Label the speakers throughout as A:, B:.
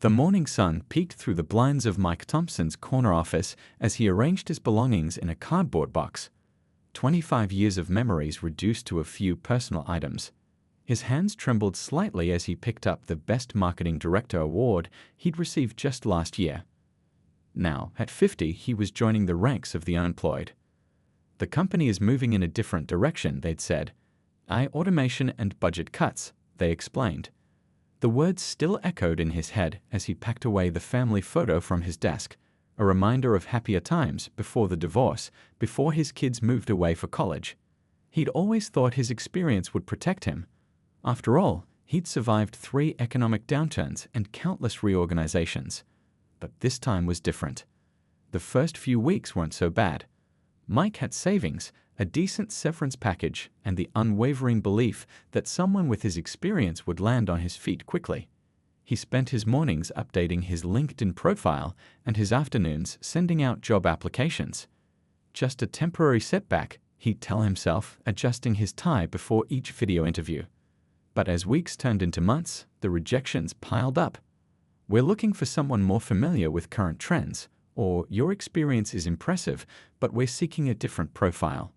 A: The morning sun peeked through the blinds of Mike Thompson's corner office as he arranged his belongings in a cardboard box. 25 years of memories reduced to a few personal items. His hands trembled slightly as he picked up the Best Marketing Director award he'd received just last year. Now, at 50, he was joining the ranks of the unemployed. The company is moving in a different direction, they'd said. Automation and budget cuts, they explained. The words still echoed in his head as he packed away the family photo from his desk, a reminder of happier times before the divorce, before his kids moved away for college. He'd always thought his experience would protect him. After all, he'd survived 3 economic downturns and countless reorganizations. But this time was different. The first few weeks weren't so bad. Mike had savings, a decent severance package, and the unwavering belief that someone with his experience would land on his feet quickly. He spent his mornings updating his LinkedIn profile and his afternoons sending out job applications. Just a temporary setback, he'd tell himself, adjusting his tie before each video interview. But as weeks turned into months, the rejections piled up. "We're looking for someone more familiar with current trends," or "Your experience is impressive, but we're seeking a different profile."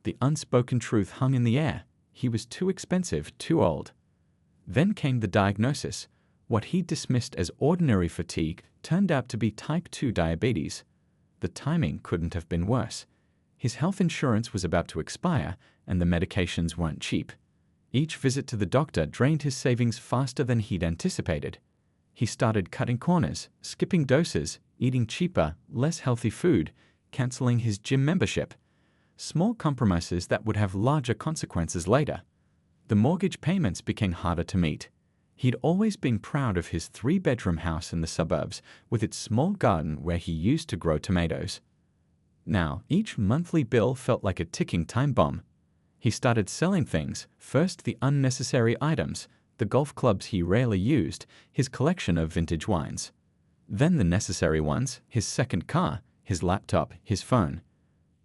A: The unspoken truth hung in the air. He was too expensive, too old. Then came the diagnosis. What he dismissed as ordinary fatigue turned out to be type 2 diabetes. The timing couldn't have been worse. His health insurance was about to expire, and the medications weren't cheap. Each visit to the doctor drained his savings faster than he'd anticipated. He started cutting corners, skipping doses, eating cheaper, less healthy food, canceling his gym membership. Small compromises that would have larger consequences later. The mortgage payments became harder to meet. He'd always been proud of his 3-bedroom house in the suburbs with its small garden where he used to grow tomatoes. Now, each monthly bill felt like a ticking time bomb. He started selling things, first the unnecessary items, the golf clubs he rarely used, his collection of vintage wines. Then the necessary ones, his second car, his laptop, his phone.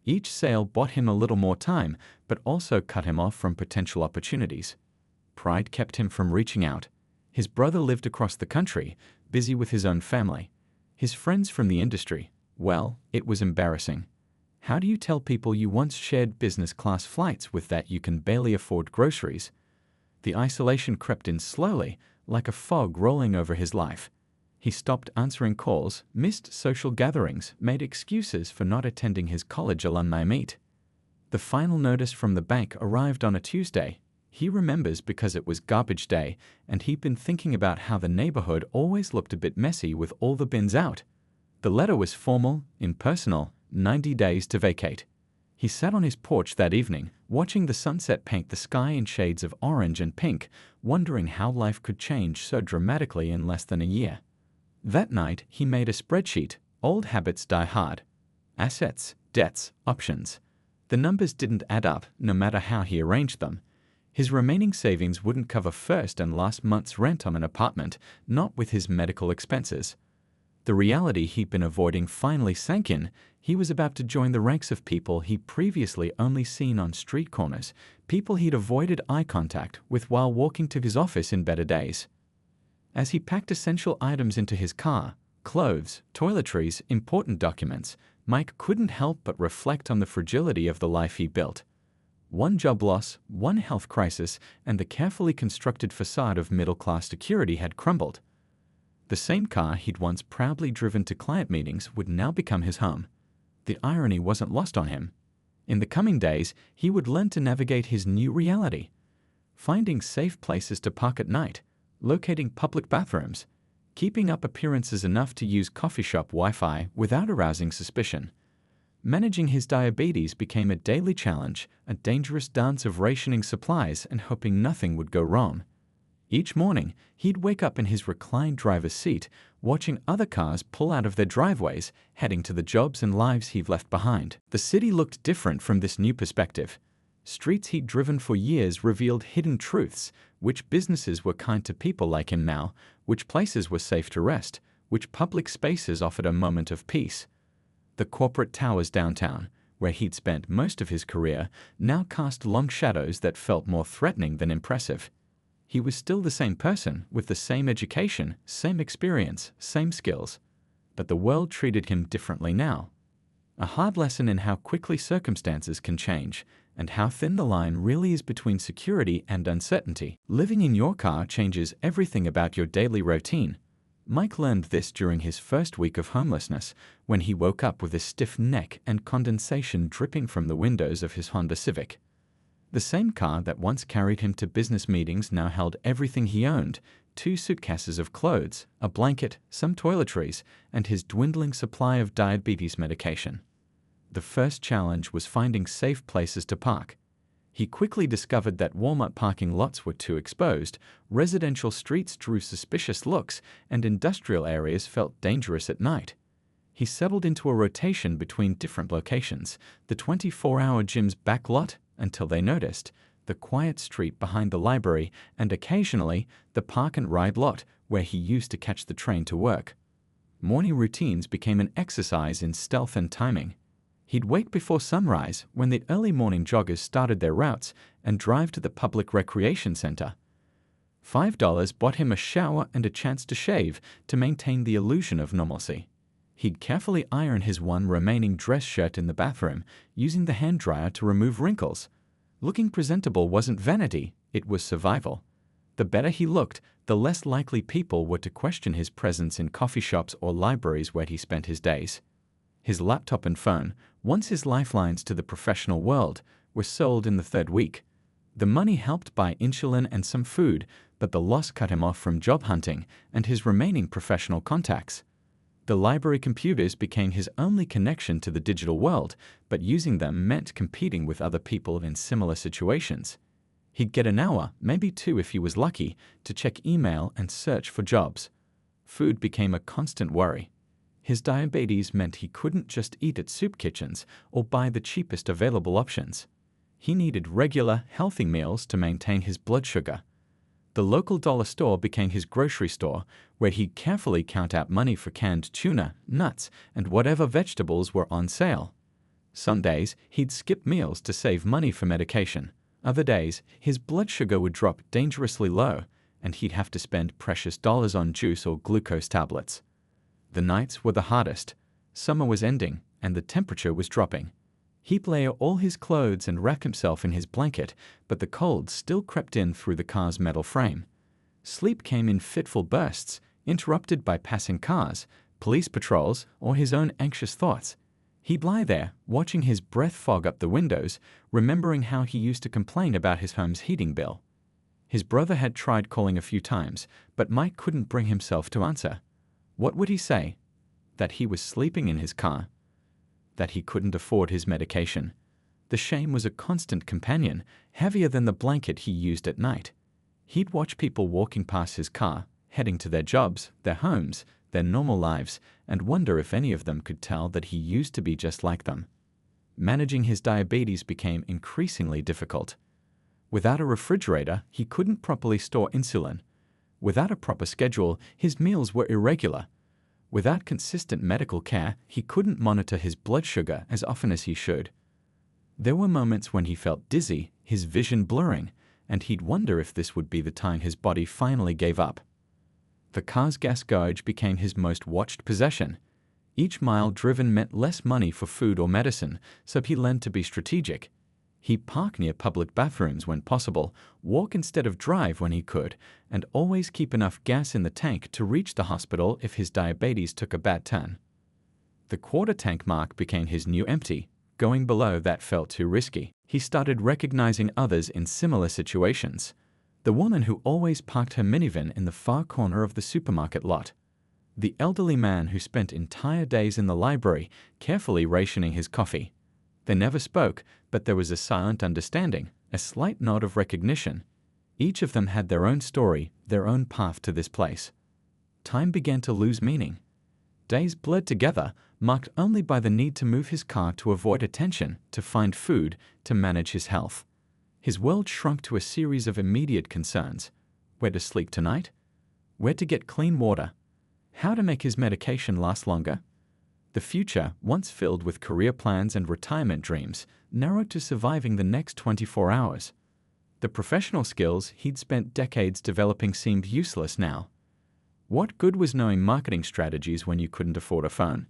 A: Each sale bought him a little more time, but also cut him off from potential opportunities. Pride kept him from reaching out. His brother lived across the country, busy with his own family. His friends from the industry, well, it was embarrassing. How do you tell people you once shared business-class flights with that you can barely afford groceries? The isolation crept in slowly, like a fog rolling over his life. He stopped answering calls, missed social gatherings, made excuses for not attending his college alumni meet. The final notice from the bank arrived on a Tuesday. He remembers because it was garbage day, and he'd been thinking about how the neighborhood always looked a bit messy with all the bins out. The letter was formal, impersonal, 90 days to vacate. He sat on his porch that evening, watching the sunset paint the sky in shades of orange and pink, wondering how life could change so dramatically in less than a year. That night, he made a spreadsheet. Old habits die hard. Assets, debts, options. The numbers didn't add up, no matter how he arranged them. His remaining savings wouldn't cover first and last month's rent on an apartment, not with his medical expenses. The reality he'd been avoiding finally sank in. He was about to join the ranks of people he'd previously only seen on street corners, people he'd avoided eye contact with while walking to his office in better days. As he packed essential items into his car, clothes, toiletries, important documents, Mike couldn't help but reflect on the fragility of the life he built. One job loss, one health crisis, and the carefully constructed facade of middle-class security had crumbled. The same car he'd once proudly driven to client meetings would now become his home. The irony wasn't lost on him. In the coming days, he would learn to navigate his new reality. Finding safe places to park at night, locating public bathrooms, keeping up appearances enough to use coffee shop Wi-Fi without arousing suspicion. Managing his diabetes became a daily challenge, a dangerous dance of rationing supplies and hoping nothing would go wrong. Each morning, he'd wake up in his reclined driver's seat, watching other cars pull out of their driveways, heading to the jobs and lives he'd left behind. The city looked different from this new perspective. Streets he'd driven for years revealed hidden truths, which businesses were kind to people like him now, which places were safe to rest, which public spaces offered a moment of peace. The corporate towers downtown, where he'd spent most of his career, now cast long shadows that felt more threatening than impressive. He was still the same person, with the same education, same experience, same skills. But the world treated him differently now. A hard lesson in how quickly circumstances can change, and how thin the line really is between security and uncertainty. Living in your car changes everything about your daily routine. Mike learned this during his first week of homelessness, when he woke up with a stiff neck and condensation dripping from the windows of his Honda Civic. The same car that once carried him to business meetings now held everything he owned: 2 suitcases of clothes, a blanket, some toiletries, and his dwindling supply of diabetes medication. The first challenge was finding safe places to park. He quickly discovered that Walmart parking lots were too exposed, residential streets drew suspicious looks, and industrial areas felt dangerous at night. He settled into a rotation between different locations: the 24-hour gym's back lot, until they noticed, the quiet street behind the library, and occasionally the park-and-ride lot where he used to catch the train to work. Morning routines became an exercise in stealth and timing. He'd wake before sunrise, when the early morning joggers started their routes, and drive to the public recreation center. $5 bought him a shower and a chance to shave to maintain the illusion of normalcy. He'd carefully iron his one remaining dress shirt in the bathroom, using the hand dryer to remove wrinkles. Looking presentable wasn't vanity, it was survival. The better he looked, the less likely people were to question his presence in coffee shops or libraries where he spent his days. His laptop and phone, once his lifelines to the professional world, were sold in the 3rd week. The money helped buy insulin and some food, but the loss cut him off from job hunting and his remaining professional contacts. The library computers became his only connection to the digital world, but using them meant competing with other people in similar situations. He'd get an hour, maybe 2 if he was lucky, to check email and search for jobs. Food became a constant worry. His diabetes meant he couldn't just eat at soup kitchens or buy the cheapest available options. He needed regular, healthy meals to maintain his blood sugar. The local dollar store became his grocery store, where he'd carefully count out money for canned tuna, nuts, and whatever vegetables were on sale. Some days, he'd skip meals to save money for medication. Other days, his blood sugar would drop dangerously low, and he'd have to spend precious dollars on juice or glucose tablets. The nights were the hardest. Summer was ending, and the temperature was dropping. He'd layer all his clothes and wrap himself in his blanket, but the cold still crept in through the car's metal frame. Sleep came in fitful bursts, interrupted by passing cars, police patrols, or his own anxious thoughts. He'd lie there, watching his breath fog up the windows, remembering how he used to complain about his home's heating bill. His brother had tried calling a few times, but Mike couldn't bring himself to answer. What would he say? That he was sleeping in his car? That he couldn't afford his medication? The shame was a constant companion, heavier than the blanket he used at night. He'd watch people walking past his car, heading to their jobs, their homes, their normal lives, and wonder if any of them could tell that he used to be just like them. Managing his diabetes became increasingly difficult. Without a refrigerator, he couldn't properly store insulin. Without a proper schedule, his meals were irregular. Without consistent medical care, he couldn't monitor his blood sugar as often as he should. There were moments when he felt dizzy, his vision blurring, and he'd wonder if this would be the time his body finally gave up. The car's gas gauge became his most watched possession. Each mile driven meant less money for food or medicine, so he learned to be strategic. He'd park near public bathrooms when possible, walk instead of drive when he could, and always keep enough gas in the tank to reach the hospital if his diabetes took a bad turn. The quarter tank mark became his new empty. Going below that felt too risky. He started recognizing others in similar situations. The woman who always parked her minivan in the far corner of the supermarket lot. The elderly man who spent entire days in the library, carefully rationing his coffee. They never spoke, but there was a silent understanding, a slight nod of recognition. Each of them had their own story, their own path to this place. Time began to lose meaning. Days blurred together, marked only by the need to move his car to avoid attention, to find food, to manage his health. His world shrunk to a series of immediate concerns. Where to sleep tonight? Where to get clean water? How to make his medication last longer? The future, once filled with career plans and retirement dreams, narrowed to surviving the next 24 hours. The professional skills he'd spent decades developing seemed useless now. What good was knowing marketing strategies when you couldn't afford a phone?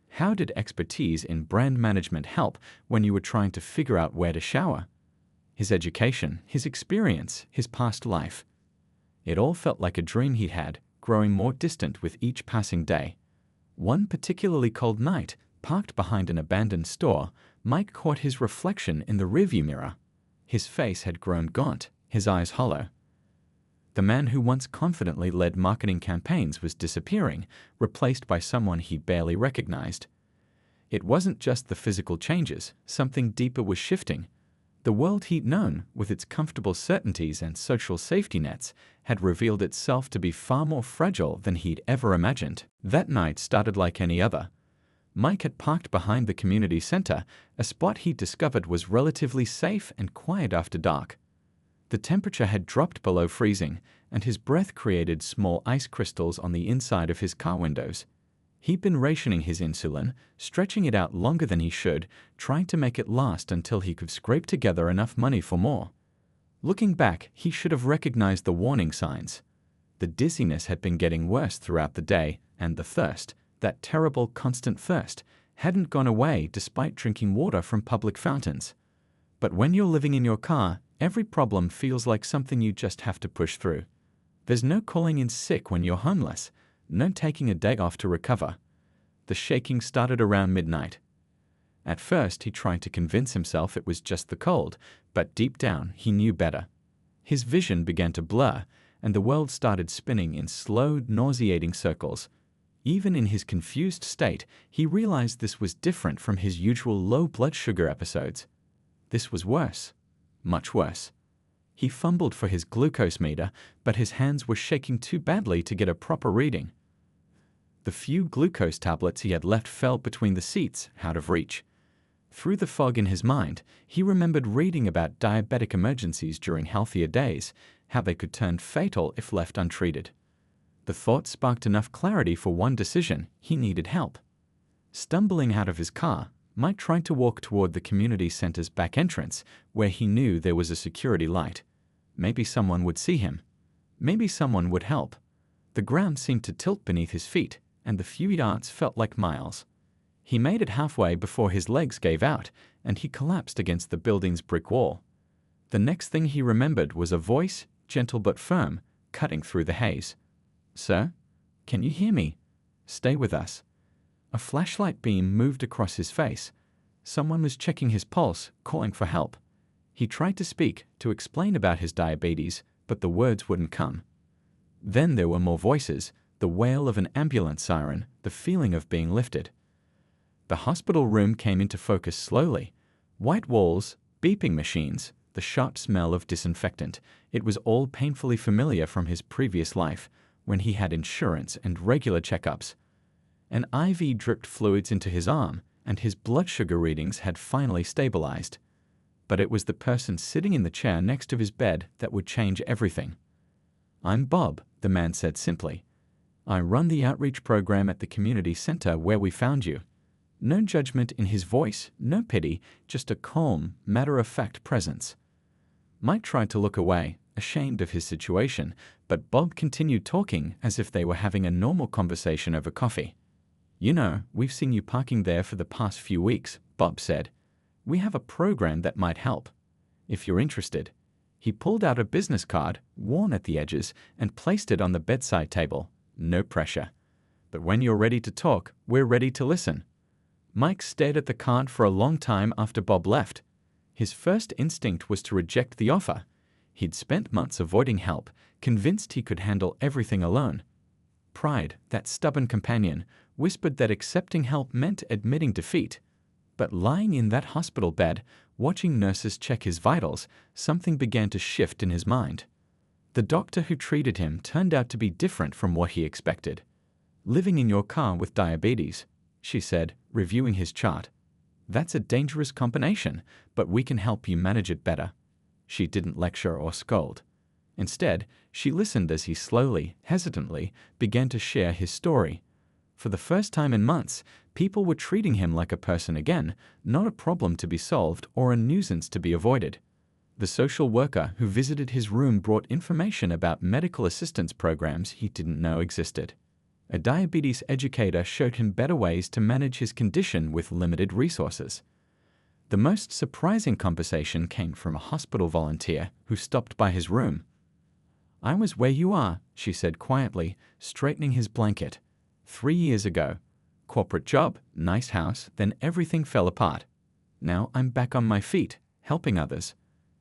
A: How did expertise in brand management help when you were trying to figure out where to shower? His education, his experience, his past life. It all felt like a dream he'd had, growing more distant with each passing day. One particularly cold night, parked behind an abandoned store, Mike caught his reflection in the rearview mirror. His face had grown gaunt, his eyes hollow. The man who once confidently led marketing campaigns was disappearing, replaced by someone he barely recognized. It wasn't just the physical changes, something deeper was shifting. The world he'd known, with its comfortable certainties and social safety nets, had revealed itself to be far more fragile than he'd ever imagined. That night started like any other. Mike had parked behind the community center, a spot he discovered was relatively safe and quiet after dark. The temperature had dropped below freezing, and his breath created small ice crystals on the inside of his car windows. He'd been rationing his insulin, stretching it out longer than he should, trying to make it last until he could scrape together enough money for more. Looking back, he should have recognized the warning signs. The dizziness had been getting worse throughout the day, and the thirst, that terrible constant thirst, hadn't gone away despite drinking water from public fountains. But when you're living in your car, every problem feels like something you just have to push through. There's no calling in sick when you're homeless, no taking a day off to recover. The shaking started around midnight. At first, he tried to convince himself it was just the cold, but deep down, he knew better. His vision began to blur, and the world started spinning in slow, nauseating circles. Even in his confused state, he realized this was different from his usual low blood sugar episodes. This was worse. Much worse. He fumbled for his glucose meter, but his hands were shaking too badly to get a proper reading. The few glucose tablets he had left fell between the seats, out of reach. Through the fog in his mind, he remembered reading about diabetic emergencies during healthier days, how they could turn fatal if left untreated. The thought sparked enough clarity for one decision: he needed help. Stumbling out of his car, Mike tried to walk toward the community center's back entrance, where he knew there was a security light. Maybe someone would see him. Maybe someone would help. The ground seemed to tilt beneath his feet, and the few yards felt like miles. He made it halfway before his legs gave out, and he collapsed against the building's brick wall. The next thing he remembered was a voice, gentle but firm, cutting through the haze. "Sir? Can you hear me? Stay with us." A flashlight beam moved across his face. Someone was checking his pulse, calling for help. He tried to speak, to explain about his diabetes, but the words wouldn't come. Then there were more voices, the wail of an ambulance siren, the feeling of being lifted. The hospital room came into focus slowly. White walls, beeping machines, the sharp smell of disinfectant. It was all painfully familiar from his previous life, when he had insurance and regular checkups. An IV dripped fluids into his arm, and his blood sugar readings had finally stabilized. But it was the person sitting in the chair next to his bed that would change everything. "I'm Bob," the man said simply. "I run the outreach program at the community center where we found you." No judgment in his voice, no pity, just a calm, matter-of-fact presence. Mike tried to look away, ashamed of his situation, but Bob continued talking as if they were having a normal conversation over coffee. "You know, we've seen you parking there for the past few weeks," Bob said. "We have a program that might help. If you're interested." He pulled out a business card, worn at the edges, and placed it on the bedside table. No pressure. "But when you're ready to talk, we're ready to listen." Mike stared at the card for a long time after Bob left. His first instinct was to reject the offer. He'd spent months avoiding help, convinced he could handle everything alone. Pride, that stubborn companion, whispered that accepting help meant admitting defeat. But lying in that hospital bed, watching nurses check his vitals, something began to shift in his mind. The doctor who treated him turned out to be different from what he expected. "Living in your car with diabetes," she said, reviewing his chart. "That's a dangerous combination, but we can help you manage it better." She didn't lecture or scold. Instead, she listened as he slowly, hesitantly, began to share his story. For the first time in months, people were treating him like a person again, not a problem to be solved or a nuisance to be avoided. The social worker who visited his room brought information about medical assistance programs he didn't know existed. A diabetes educator showed him better ways to manage his condition with limited resources. The most surprising conversation came from a hospital volunteer who stopped by his room. "I was where you are," she said quietly, straightening his blanket. 3 years ago. Corporate job, nice house, then everything fell apart. Now I'm back on my feet, helping others."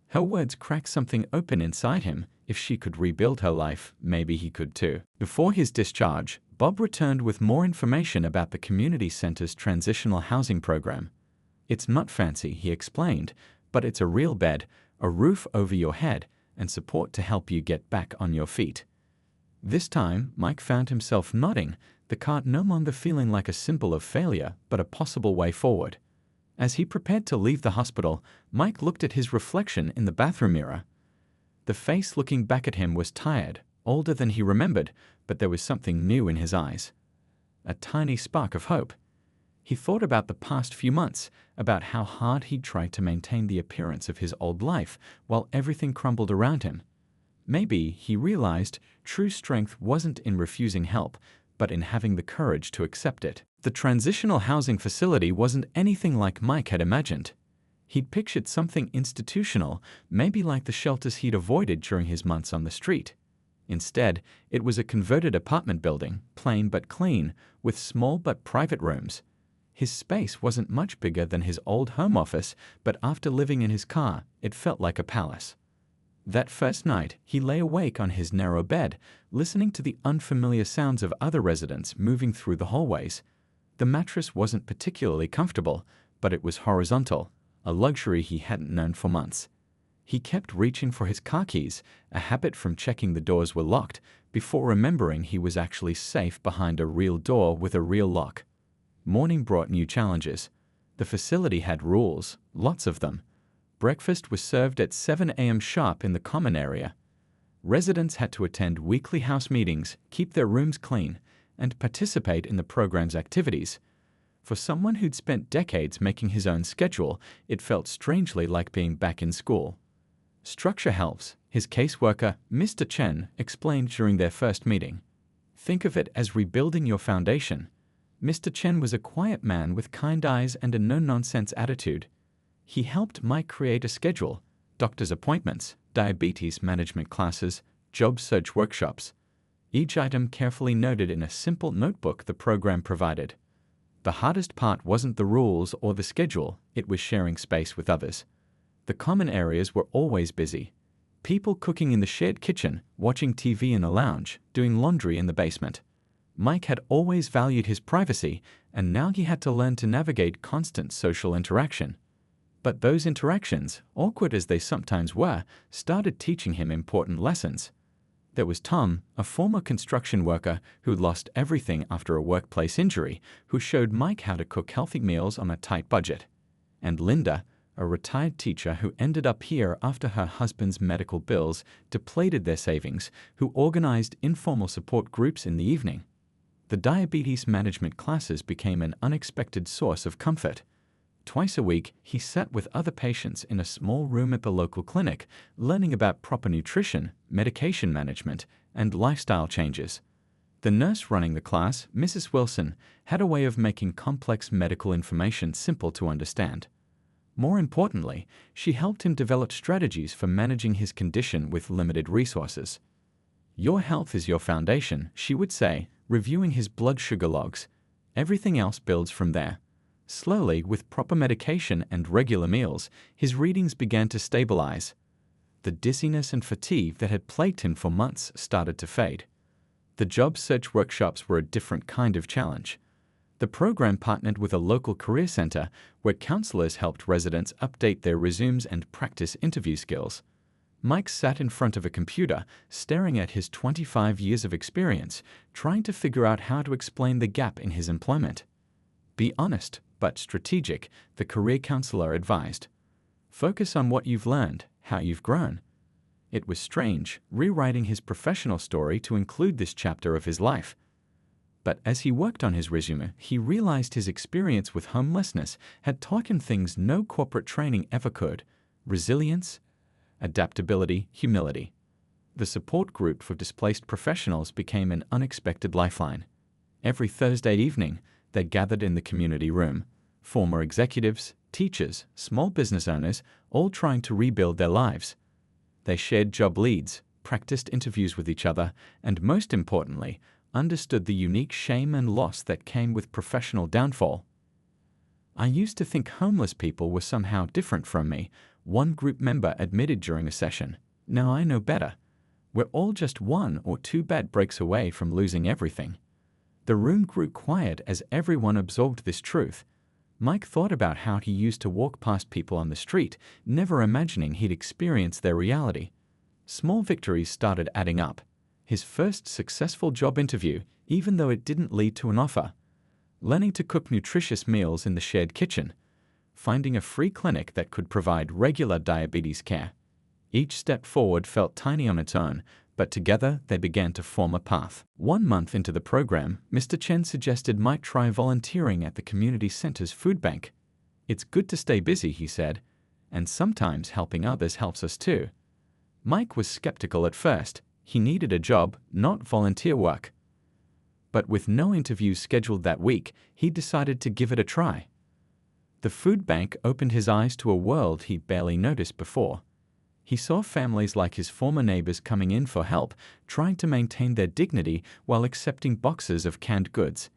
A: Her words cracked something open inside him. If she could rebuild her life, maybe he could too. Before his discharge, Bob returned with more information about the community center's transitional housing program. "It's not fancy," he explained, "but it's a real bed, a roof over your head, and support to help you get back on your feet." This time, Mike found himself nodding, the cart no longer feeling like a symbol of failure, but a possible way forward. As he prepared to leave the hospital, Mike looked at his reflection in the bathroom mirror. The face looking back at him was tired, older than he remembered, but there was something new in his eyes. A tiny spark of hope. He thought about the past few months, about how hard he'd tried to maintain the appearance of his old life while everything crumbled around him. Maybe, he realized, true strength wasn't in refusing help, but in having the courage to accept it. The transitional housing facility wasn't anything like Mike had imagined. He'd pictured something institutional, maybe like the shelters he'd avoided during his months on the street. Instead, it was a converted apartment building, plain but clean, with small but private rooms. His space wasn't much bigger than his old home office, but after living in his car, it felt like a palace. That first night, he lay awake on his narrow bed, listening to the unfamiliar sounds of other residents moving through the hallways. The mattress wasn't particularly comfortable, but it was horizontal, a luxury he hadn't known for months. He kept reaching for his car keys, a habit from checking the doors were locked, before remembering he was actually safe behind a real door with a real lock. Morning brought new challenges. The facility had rules, lots of them. Breakfast was served at 7 a.m. sharp in the common area. Residents had to attend weekly house meetings, keep their rooms clean, and participate in the program's activities. For someone who'd spent decades making his own schedule, it felt strangely like being back in school. Structure helps, his caseworker, Mr. Chen, explained during their first meeting. Think of it as rebuilding your foundation. Mr. Chen was a quiet man with kind eyes and a no-nonsense attitude. He helped Mike create a schedule, doctor's appointments, diabetes management classes, job search workshops. Each item carefully noted in a simple notebook the program provided. The hardest part wasn't the rules or the schedule, it was sharing space with others. The common areas were always busy. People cooking in the shared kitchen, watching TV in the lounge, doing laundry in the basement. Mike had always valued his privacy, and now he had to learn to navigate constant social interaction. But those interactions, awkward as they sometimes were, started teaching him important lessons. There was Tom, a former construction worker who'd lost everything after a workplace injury, who showed Mike how to cook healthy meals on a tight budget. And Linda, a retired teacher who ended up here after her husband's medical bills depleted their savings, who organized informal support groups in the evening. The diabetes management classes became an unexpected source of comfort. Twice a week, he sat with other patients in a small room at the local clinic, learning about proper nutrition, medication management, and lifestyle changes. The nurse running the class, Mrs. Wilson, had a way of making complex medical information simple to understand. More importantly, she helped him develop strategies for managing his condition with limited resources. "Your health is your foundation," she would say, reviewing his blood sugar logs. "Everything else builds from there." Slowly, with proper medication and regular meals, his readings began to stabilize. The dizziness and fatigue that had plagued him for months started to fade. The job search workshops were a different kind of challenge. The program partnered with a local career center where counselors helped residents update their resumes and practice interview skills. Mike sat in front of a computer, staring at his 25 years of experience, trying to figure out how to explain the gap in his employment. "Be honest, but strategic," the career counselor advised. "Focus on what you've learned, how you've grown." It was strange, rewriting his professional story to include this chapter of his life. But as he worked on his resume, he realized his experience with homelessness had taught him things no corporate training ever could: resilience, adaptability, humility. The support group for displaced professionals became an unexpected lifeline. Every Thursday evening, they gathered in the community room. Former executives, teachers, small business owners, all trying to rebuild their lives. They shared job leads, practiced interviews with each other, and most importantly, understood the unique shame and loss that came with professional downfall. "I used to think homeless people were somehow different from me," one group member admitted during a session. "Now I know better. We're all just 1 or 2 bad breaks away from losing everything." The room grew quiet as everyone absorbed this truth. Mike thought about how he used to walk past people on the street, never imagining he'd experience their reality. Small victories started adding up. His first successful job interview, even though it didn't lead to an offer. Learning to cook nutritious meals in the shared kitchen. Finding a free clinic that could provide regular diabetes care. Each step forward felt tiny on its own, but together they began to form a path. 1 month into the program, Mr. Chen suggested Mike try volunteering at the community center's food bank. "It's good to stay busy," he said, "and sometimes helping others helps us too." Mike was skeptical at first. He needed a job, not volunteer work. But with no interviews scheduled that week, he decided to give it a try. The food bank opened his eyes to a world he'd barely noticed before. He saw families like his former neighbors coming in for help, trying to maintain their dignity while accepting boxes of canned goods.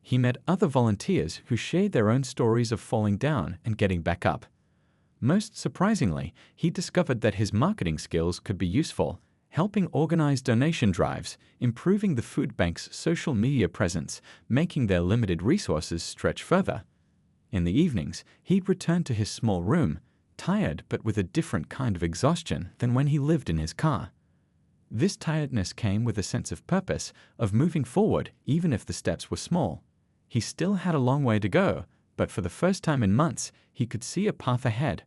A: He met other volunteers who shared their own stories of falling down and getting back up. Most surprisingly, he discovered that his marketing skills could be useful, helping organize donation drives, improving the food bank's social media presence, making their limited resources stretch further. In the evenings, he'd return to his small room, tired but with a different kind of exhaustion than when he lived in his car. This tiredness came with a sense of purpose, of moving forward even if the steps were small. He still had a long way to go, but for the first time in months, he could see a path ahead.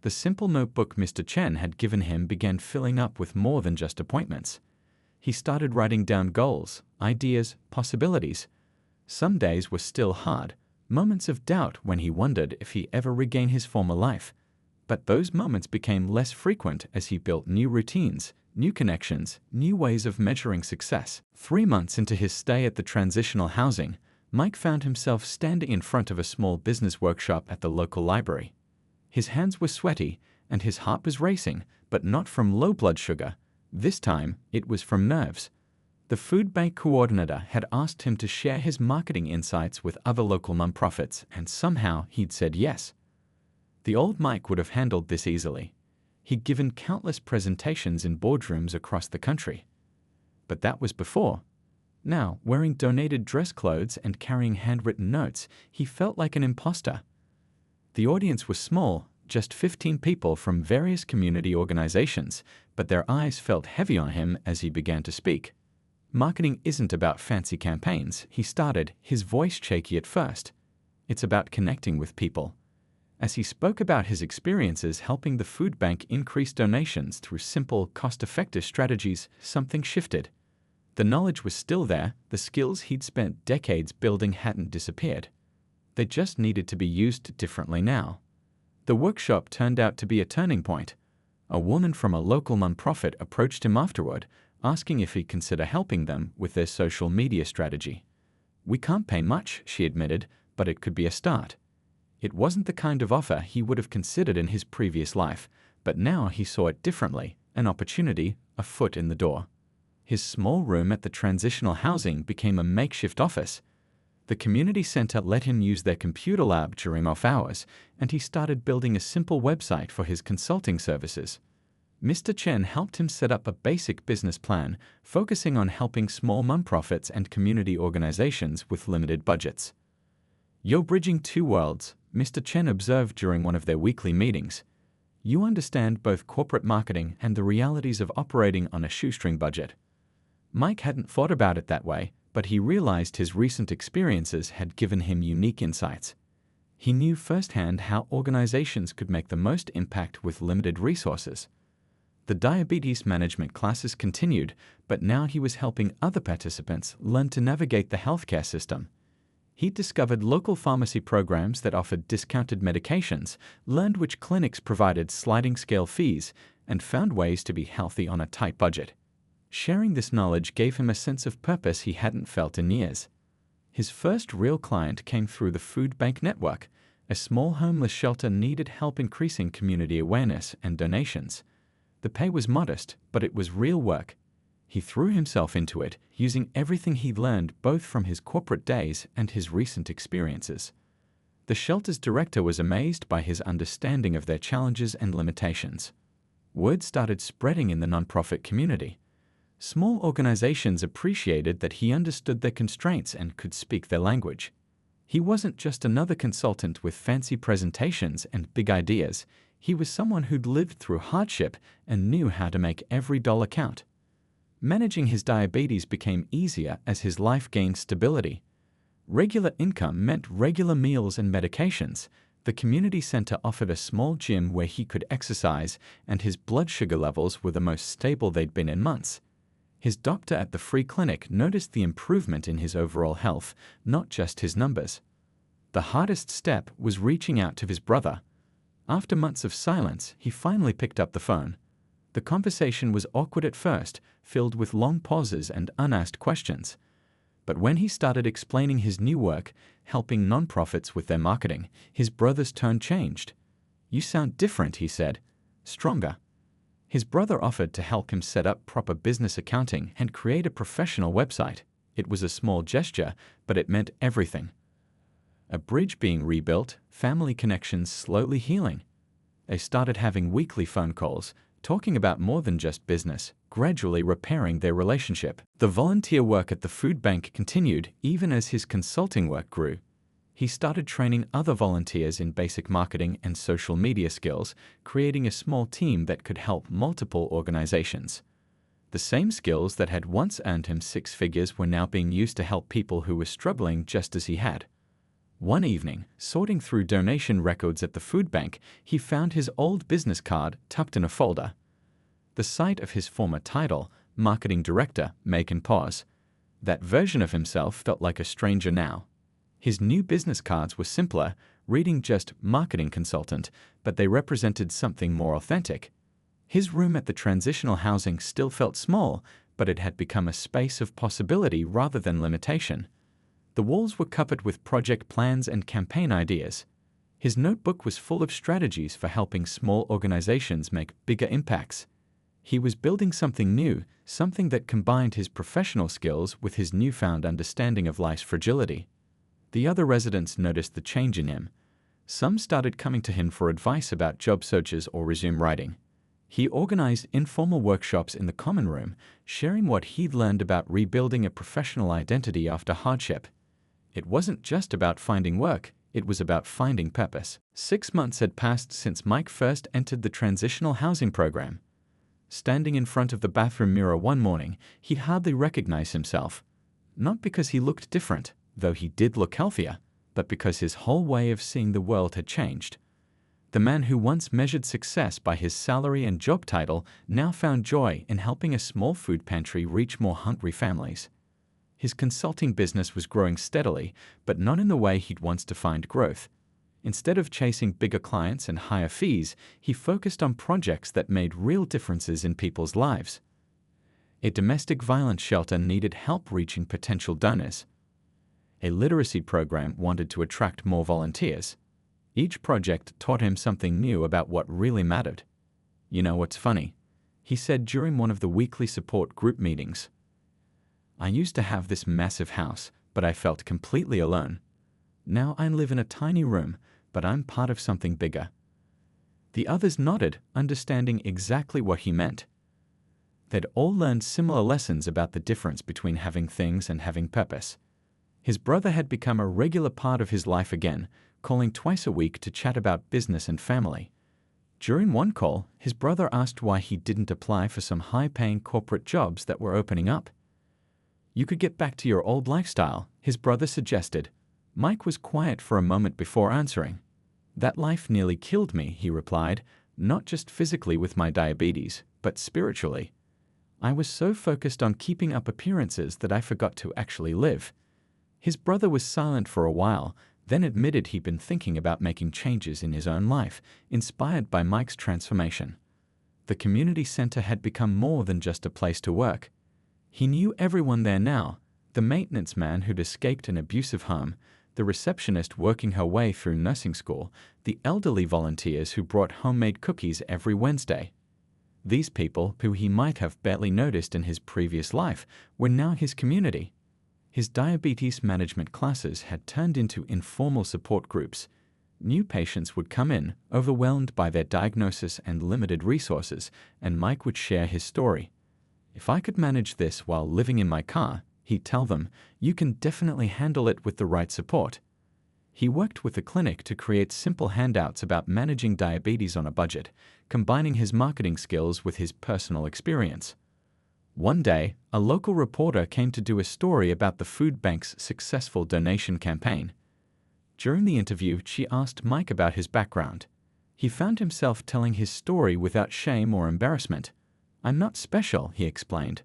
A: The simple notebook Mr. Chen had given him began filling up with more than just appointments. He started writing down goals, ideas, possibilities. Some days were still hard, moments of doubt when he wondered if he ever regain his former life. But those moments became less frequent as he built new routines, new connections, new ways of measuring success. 3 months into his stay at the transitional housing, Mike found himself standing in front of a small business workshop at the local library. His hands were sweaty, and his heart was racing, but not from low blood sugar. This time, it was from nerves. The food bank coordinator had asked him to share his marketing insights with other local nonprofits, and somehow he'd said yes. The old Mike would have handled this easily. He'd given countless presentations in boardrooms across the country. But that was before. Now, wearing donated dress clothes and carrying handwritten notes, he felt like an imposter. The audience was small, just 15 people from various community organizations, but their eyes felt heavy on him as he began to speak. "Marketing isn't about fancy campaigns," he started, his voice shaky at first. "It's about connecting with people." As he spoke about his experiences helping the food bank increase donations through simple, cost-effective strategies, something shifted. The knowledge was still there, the skills he'd spent decades building hadn't disappeared. They just needed to be used differently now. The workshop turned out to be a turning point. A woman from a local nonprofit approached him afterward, asking if he'd consider helping them with their social media strategy. "We can't pay much," she admitted, "but it could be a start." It wasn't the kind of offer he would have considered in his previous life, but now he saw it differently, an opportunity, a foot in the door. His small room at the transitional housing became a makeshift office. The community center let him use their computer lab during off hours, and he started building a simple website for his consulting services. Mr. Chen helped him set up a basic business plan, focusing on helping small nonprofits and community organizations with limited budgets. "You're bridging 2 worlds," Mr. Chen observed during one of their weekly meetings. "You understand both corporate marketing and the realities of operating on a shoestring budget." Mike hadn't thought about it that way, but he realized his recent experiences had given him unique insights. He knew firsthand how organizations could make the most impact with limited resources. The diabetes management classes continued, but now he was helping other participants learn to navigate the healthcare system. He discovered local pharmacy programs that offered discounted medications, learned which clinics provided sliding scale fees, and found ways to be healthy on a tight budget. Sharing this knowledge gave him a sense of purpose he hadn't felt in years. His first real client came through the Food Bank Network. A small homeless shelter needed help increasing community awareness and donations. The pay was modest, but it was real work. He threw himself into it, using everything he'd learned both from his corporate days and his recent experiences. The shelter's director was amazed by his understanding of their challenges and limitations. Word started spreading in the nonprofit community. Small organizations appreciated that he understood their constraints and could speak their language. He wasn't just another consultant with fancy presentations and big ideas. He was someone who'd lived through hardship and knew how to make every dollar count. Managing his diabetes became easier as his life gained stability. Regular income meant regular meals and medications. The community center offered a small gym where he could exercise, and his blood sugar levels were the most stable they'd been in months. His doctor at the free clinic noticed the improvement in his overall health, not just his numbers. The hardest step was reaching out to his brother. After months of silence, he finally picked up the phone. The conversation was awkward at first, filled with long pauses and unasked questions. But when he started explaining his new work, helping nonprofits with their marketing, his brother's tone changed. "You sound different," he said. "Stronger." His brother offered to help him set up proper business accounting and create a professional website. It was a small gesture, but it meant everything. A bridge being rebuilt, family connections slowly healing. They started having weekly phone calls, talking about more than just business, gradually repairing their relationship. The volunteer work at the food bank continued even as his consulting work grew. He started training other volunteers in basic marketing and social media skills, creating a small team that could help multiple organizations. The same skills that had once earned him 6 figures were now being used to help people who were struggling just as he had. One evening, sorting through donation records at the food bank, he found his old business card tucked in a folder. The sight of his former title, Marketing Director, made him pause. That version of himself felt like a stranger now. His new business cards were simpler, reading just Marketing Consultant, but they represented something more authentic. His room at the transitional housing still felt small, but it had become a space of possibility rather than limitation. The walls were covered with project plans and campaign ideas. His notebook was full of strategies for helping small organizations make bigger impacts. He was building something new, something that combined his professional skills with his newfound understanding of life's fragility. The other residents noticed the change in him. Some started coming to him for advice about job searches or resume writing. He organized informal workshops in the common room, sharing what he'd learned about rebuilding a professional identity after hardship. It wasn't just about finding work, it was about finding purpose. 6 months had passed since Mike first entered the transitional housing program. Standing in front of the bathroom mirror one morning, he'd hardly recognize himself. Not because he looked different, though he did look healthier, but because his whole way of seeing the world had changed. The man who once measured success by his salary and job title now found joy in helping a small food pantry reach more hungry families. His consulting business was growing steadily, but not in the way he'd once defined growth. Instead of chasing bigger clients and higher fees, he focused on projects that made real differences in people's lives. A domestic violence shelter needed help reaching potential donors. A literacy program wanted to attract more volunteers. Each project taught him something new about what really mattered. "You know what's funny?" he said during one of the weekly support group meetings. "I used to have this massive house, but I felt completely alone. Now I live in a tiny room, but I'm part of something bigger." The others nodded, understanding exactly what he meant. They'd all learned similar lessons about the difference between having things and having purpose. His brother had become a regular part of his life again, calling twice a week to chat about business and family. During one call, his brother asked why he didn't apply for some high-paying corporate jobs that were opening up. "You could get back to your old lifestyle," his brother suggested. Mike was quiet for a moment before answering. "That life nearly killed me," he replied, "not just physically with my diabetes, but spiritually. I was so focused on keeping up appearances that I forgot to actually live." His brother was silent for a while, then admitted he'd been thinking about making changes in his own life, inspired by Mike's transformation. The community center had become more than just a place to work. He knew everyone there now: the maintenance man who'd escaped an abusive home, the receptionist working her way through nursing school, the elderly volunteers who brought homemade cookies every Wednesday. These people, who he might have barely noticed in his previous life, were now his community. His diabetes management classes had turned into informal support groups. New patients would come in, overwhelmed by their diagnosis and limited resources, and Mike would share his story. "If I could manage this while living in my car," he'd tell them, "you can definitely handle it with the right support." He worked with the clinic to create simple handouts about managing diabetes on a budget, combining his marketing skills with his personal experience. One day, a local reporter came to do a story about the food bank's successful donation campaign. During the interview, she asked Mike about his background. He found himself telling his story without shame or embarrassment. "I'm not special," he explained.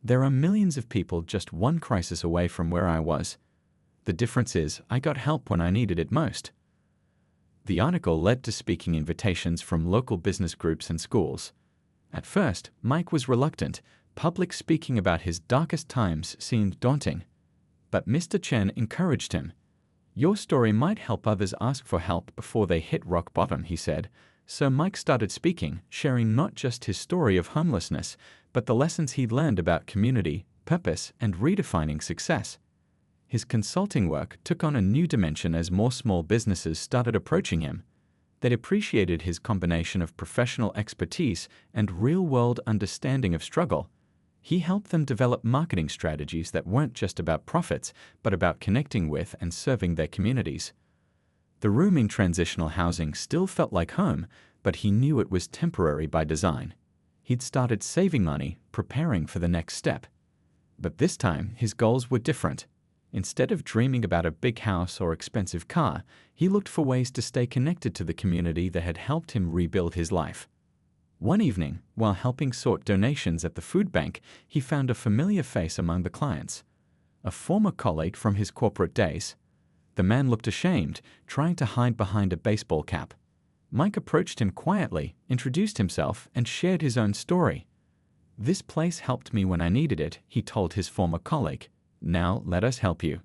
A: "There are millions of people just one crisis away from where I was. The difference is I got help when I needed it most." The article led to speaking invitations from local business groups and schools. At first, Mike was reluctant. Public speaking about his darkest times seemed daunting. But Mr. Chen encouraged him. "Your story might help others ask for help before they hit rock bottom," he said. So Mike started speaking, sharing not just his story of homelessness, but the lessons he'd learned about community, purpose, and redefining success. His consulting work took on a new dimension as more small businesses started approaching him. They'd appreciated his combination of professional expertise and real-world understanding of struggle. He helped them develop marketing strategies that weren't just about profits, but about connecting with and serving their communities. The room in transitional housing still felt like home, but he knew it was temporary by design. He'd started saving money, preparing for the next step. But this time, his goals were different. Instead of dreaming about a big house or expensive car, he looked for ways to stay connected to the community that had helped him rebuild his life. One evening, while helping sort donations at the food bank, he found a familiar face among the clients. A former colleague from his corporate days. The man looked ashamed, trying to hide behind a baseball cap. Mike approached him quietly, introduced himself, and shared his own story. "This place helped me when I needed it," he told his former colleague. "Now let us help you."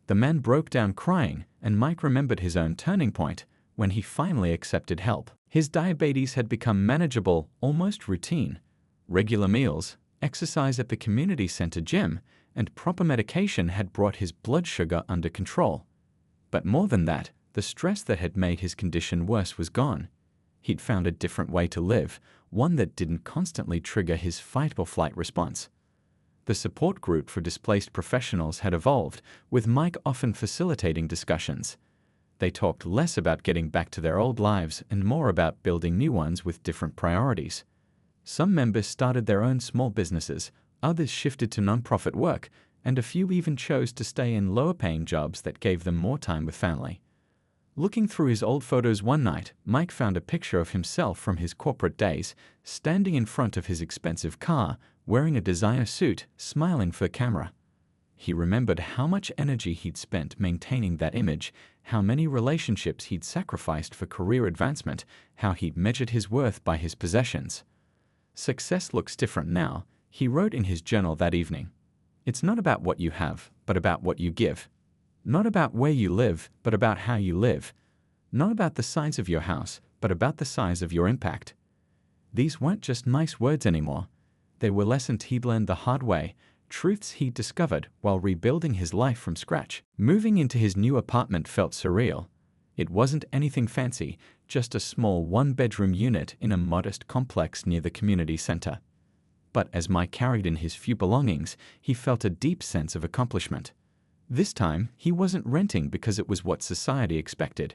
A: The man broke down crying, and Mike remembered his own turning point, when he finally accepted help. His diabetes had become manageable, almost routine. Regular meals, exercise at the community center gym, and proper medication had brought his blood sugar under control. But more than that, the stress that had made his condition worse was gone. He'd found a different way to live, one that didn't constantly trigger his fight-or-flight response. The support group for displaced professionals had evolved, with Mike often facilitating discussions. They talked less about getting back to their old lives and more about building new ones with different priorities. Some members started their own small businesses, others shifted to nonprofit work, and a few even chose to stay in lower-paying jobs that gave them more time with family. Looking through his old photos one night, Mike found a picture of himself from his corporate days, standing in front of his expensive car, wearing a designer suit, smiling for the camera. He remembered how much energy he'd spent maintaining that image, how many relationships he'd sacrificed for career advancement, how he'd measured his worth by his possessions. "Success looks different now," he wrote in his journal that evening. "It's not about what you have, but about what you give. Not about where you live, but about how you live. Not about the size of your house, but about the size of your impact." These weren't just nice words anymore. They were lessons he'd learned the hard way, truths he'd discovered while rebuilding his life from scratch. Moving into his new apartment felt surreal. It wasn't anything fancy, just a small one-bedroom unit in a modest complex near the community center. But as Mike carried in his few belongings, he felt a deep sense of accomplishment. This time, he wasn't renting because it was what society expected.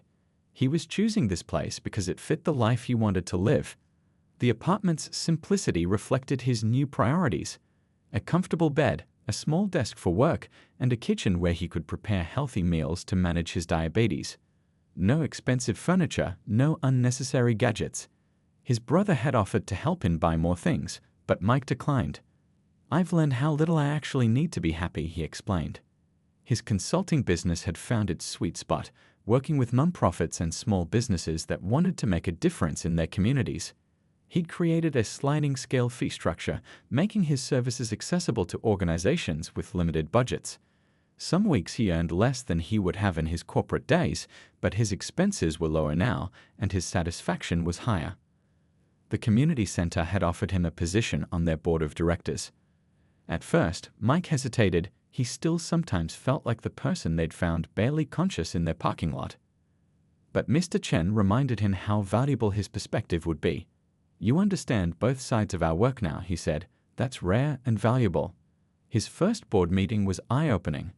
A: He was choosing this place because it fit the life he wanted to live. The apartment's simplicity reflected his new priorities: a comfortable bed, a small desk for work, and a kitchen where he could prepare healthy meals to manage his diabetes. No expensive furniture, no unnecessary gadgets. His brother had offered to help him buy more things, but Mike declined. "I've learned how little I actually need to be happy," he explained. His consulting business had found its sweet spot, working with nonprofits and small businesses that wanted to make a difference in their communities. He'd created a sliding scale fee structure, making his services accessible to organizations with limited budgets. Some weeks he earned less than he would have in his corporate days, but his expenses were lower now, and his satisfaction was higher. The community center had offered him a position on their board of directors. At first, Mike hesitated. He still sometimes felt like the person they'd found barely conscious in their parking lot. But Mr. Chen reminded him how valuable his perspective would be. "You understand both sides of our work now," he said. "That's rare and valuable." His first board meeting was eye-opening.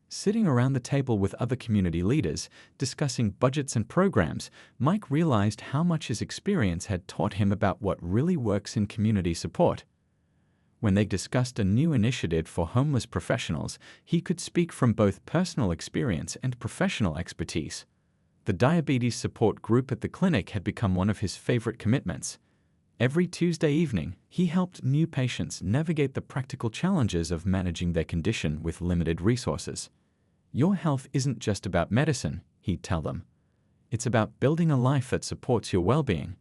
A: Sitting around the table with other community leaders, discussing budgets and programs, Mike realized how much his experience had taught him about what really works in community support. When they discussed a new initiative for homeless professionals, he could speak from both personal experience and professional expertise. The diabetes support group at the clinic had become one of his favorite commitments. Every Tuesday evening, he helped new patients navigate the practical challenges of managing their condition with limited resources. "Your health isn't just about medicine," he'd tell them. "It's about building a life that supports your well-being."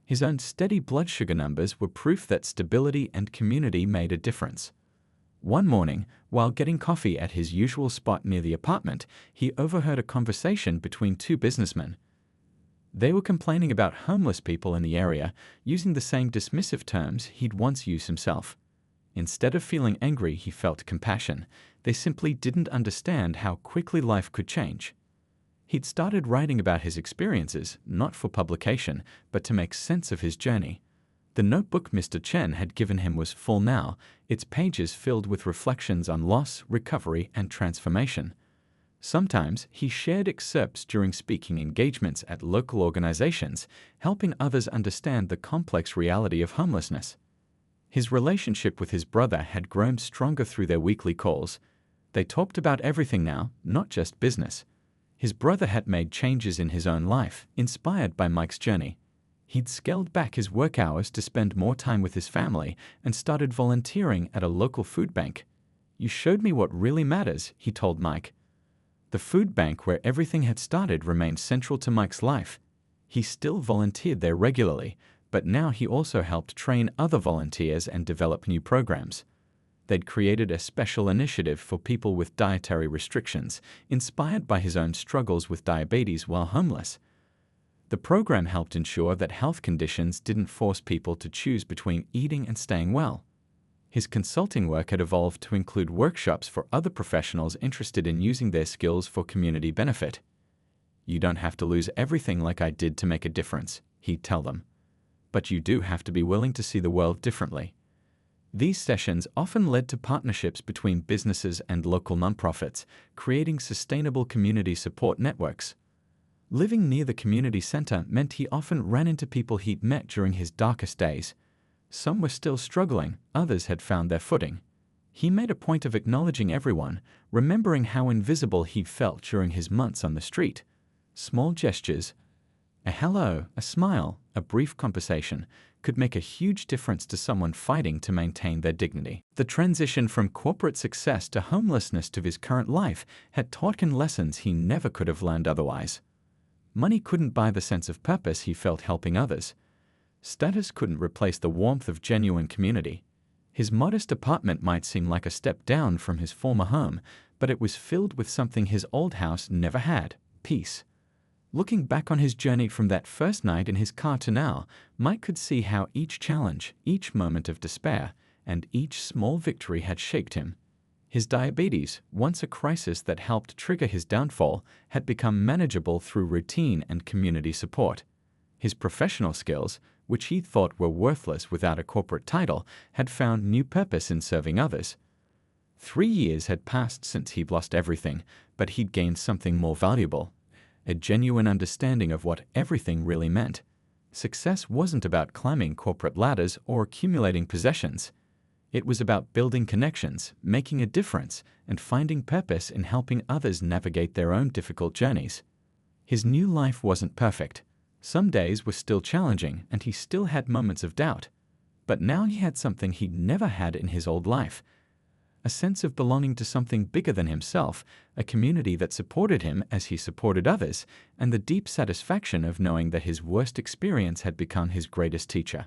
A: His own steady blood sugar numbers were proof that stability and community made a difference. One morning, while getting coffee at his usual spot near the apartment, he overheard a conversation between two businessmen. They were complaining about homeless people in the area, using the same dismissive terms he'd once used himself. Instead of feeling angry, he felt compassion. They simply didn't understand how quickly life could change. He'd started writing about his experiences, not for publication, but to make sense of his journey. The notebook Mr. Chen had given him was full now, its pages filled with reflections on loss, recovery, and transformation. Sometimes he shared excerpts during speaking engagements at local organizations, helping others understand the complex reality of homelessness. His relationship with his brother had grown stronger through their weekly calls. They talked about everything now, not just business. His brother had made changes in his own life, inspired by Mike's journey. He'd scaled back his work hours to spend more time with his family and started volunteering at a local food bank. "You showed me what really matters," he told Mike. The food bank where everything had started remained central to Mike's life. He still volunteered there regularly, but now he also helped train other volunteers and develop new programs. They'd created a special initiative for people with dietary restrictions, inspired by his own struggles with diabetes while homeless. The program helped ensure that health conditions didn't force people to choose between eating and staying well. His consulting work had evolved to include workshops for other professionals interested in using their skills for community benefit. "You don't have to lose everything like I did to make a difference," he'd tell them. "But you do have to be willing to see the world differently." These sessions often led to partnerships between businesses and local nonprofits, creating sustainable community support networks. Living near the community center meant he often ran into people he'd met during his darkest days. Some were still struggling, others had found their footing. He made a point of acknowledging everyone, remembering how invisible he'd felt during his months on the street. Small gestures, a hello, a smile, a brief conversation, could make a huge difference to someone fighting to maintain their dignity. The transition from corporate success to homelessness to his current life had taught him lessons he never could have learned otherwise. Money couldn't buy the sense of purpose he felt helping others. Status couldn't replace the warmth of genuine community. His modest apartment might seem like a step down from his former home, but it was filled with something his old house never had: peace. Looking back on his journey from that first night in his car to now, Mike could see how each challenge, each moment of despair, and each small victory had shaped him. His diabetes, once a crisis that helped trigger his downfall, had become manageable through routine and community support. His professional skills, which he thought were worthless without a corporate title, had found new purpose in serving others. 3 years had passed since he'd lost everything, but he'd gained something more valuable: a genuine understanding of what everything really meant. Success wasn't about climbing corporate ladders or accumulating possessions. It was about building connections, making a difference, and finding purpose in helping others navigate their own difficult journeys. His new life wasn't perfect. Some days were still challenging, and he still had moments of doubt. But now he had something he'd never had in his old life: a sense of belonging to something bigger than himself, a community that supported him as he supported others, and the deep satisfaction of knowing that his worst experience had become his greatest teacher.